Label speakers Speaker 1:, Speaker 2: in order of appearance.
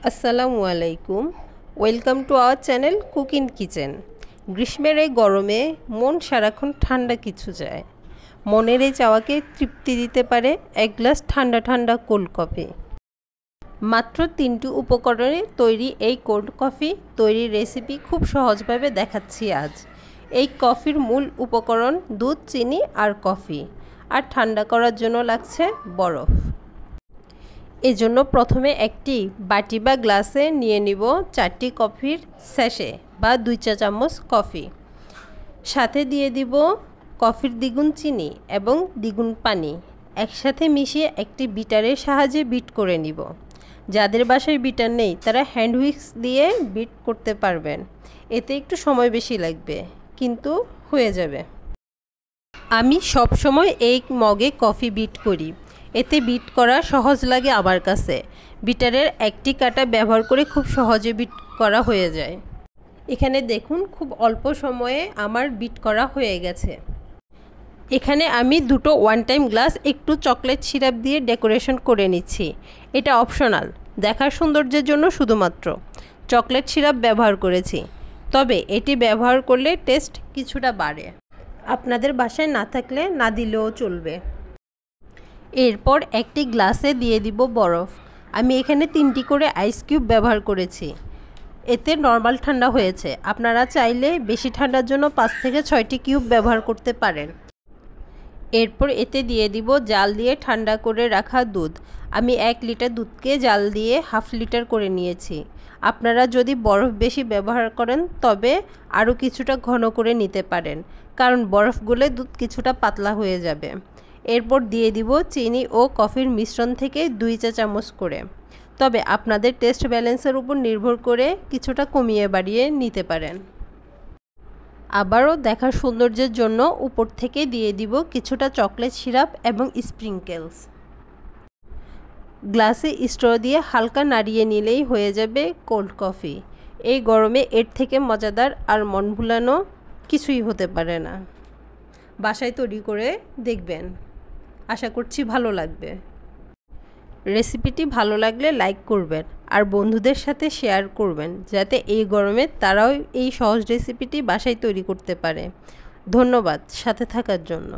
Speaker 1: আসসালামু আলাইকুম। Welcome to our channel cook in kitchen. গ্রীষ্মের এই গরমে মন সারাক্ষণ ঠান্ডা কিছু চায়। মনের এই চাওয়াকে তৃপ্তি দিতে পারে এক গ্লাস ঠান্ডা ঠান্ডা কোল্ড কফি। মাত্র 3টি উপকরণে তৈরি এই কোল্ড কফি তৈরির রেসিপি খুব সহজভাবে দেখাচ্ছি আজ। এই কফির মূল উপকরণ দুধ, চিনি আর কফি, আর ঠান্ডা করার জন্য লাগছে বরফ। এজন্য প্রথমে একটি বাটি বা গ্লাসে নিয়ে নিব 4টি কফির স্যাশে বা 2 চা চামচ কফি। সাথে দিয়ে দিব কফির দ্বিগুণ চিনি এবং দ্বিগুণ পানি। একসাথে মিশিয়ে একটি বিটারের সাহায্যে বিট করে নিব। যাদের বাসায় বিটার নেই তারা হ্যান্ড হুইস্ক দিয়ে বিট করতে পারবেন। এতে একটু সময় বেশি লাগবে, কিন্তু হয়ে যাবে। আমি সব সময় এই মগে কফি বিট করি, এতে বিট করা সহজ লাগে আমার কাছে। বিটারের একটি কাঁটা ব্যবহার করে খুব সহজে বিট করা হয়ে যায়। এখানে দেখুন খুব অল্প সময়ে আমার বিট করা হয়ে গেছে। এখানে আমি দুটো ওয়ান টাইম গ্লাস একটু চকলেট সিরাপ দিয়ে ডেকোরেশন করে নিচ্ছি। এটা অপশনাল, দেখার সৌন্দর্যের জন্য শুধুমাত্র চকলেট সিরাপ ব্যবহার করেছি, তবে এটি ব্যবহার করলে টেস্ট কিছুটা বাড়ে। আপনাদের বাসায় না থাকলে না দিলেও চলবে। এরপর একটি গ্লাসে দিয়ে দিব বরফ। আমি এখানে 3টি করে আইস কিউব ব্যবহার করেছি, এতে নর্মাল ঠান্ডা হয়েছে। আপনারা চাইলে বেশি ঠান্ডার জন্য 5 থেকে 6টি কিউব ব্যবহার করতে পারেন। এরপর এতে দিয়ে দিব জাল দিয়ে ঠান্ডা করে রাখা দুধ। আমি 1 লিটার দুধকে জাল দিয়ে হাফ লিটার করে নিয়েছি। আপনারা যদি বরফ বেশি ব্যবহার করেন তবে আরও কিছুটা ঘন করে নিতে পারেন, কারণ বরফ গলে দুধ কিছুটা পাতলা হয়ে যাবে। এরপর দিয়ে দিব চিনি ও কফির মিশ্রণ থেকে 2 চা চামচ করে, তবে আপনাদের টেস্ট ব্যালেন্সের উপর নির্ভর করে কিছুটা কমিয়ে বাড়িয়ে নিতে পারেন। আবারও দেখার সৌন্দর্যের জন্য উপর থেকে দিয়ে দিব কিছুটা চকলেট সিরাপ এবং স্প্রিংকেলস। গ্লাসে স্ট্র দিয়ে হালকা নাড়িয়ে নিলেই হয়ে যাবে কোল্ড কফি। এই গরমে এর থেকে মজাদার আর মন ভুলানো কিছুই হতে পারে না। বাসায় তৈরি করে দেখবেন, আশা করছি ভালো লাগবে। রেসিপিটি ভালো লাগলে লাইক করবেন আর বন্ধুদের সাথে শেয়ার করবেন, যাতে এই গরমে তারাও এই সহজ রেসিপিটি বাসায় তৈরি করতে পারে। ধন্যবাদ সাথে থাকার জন্য।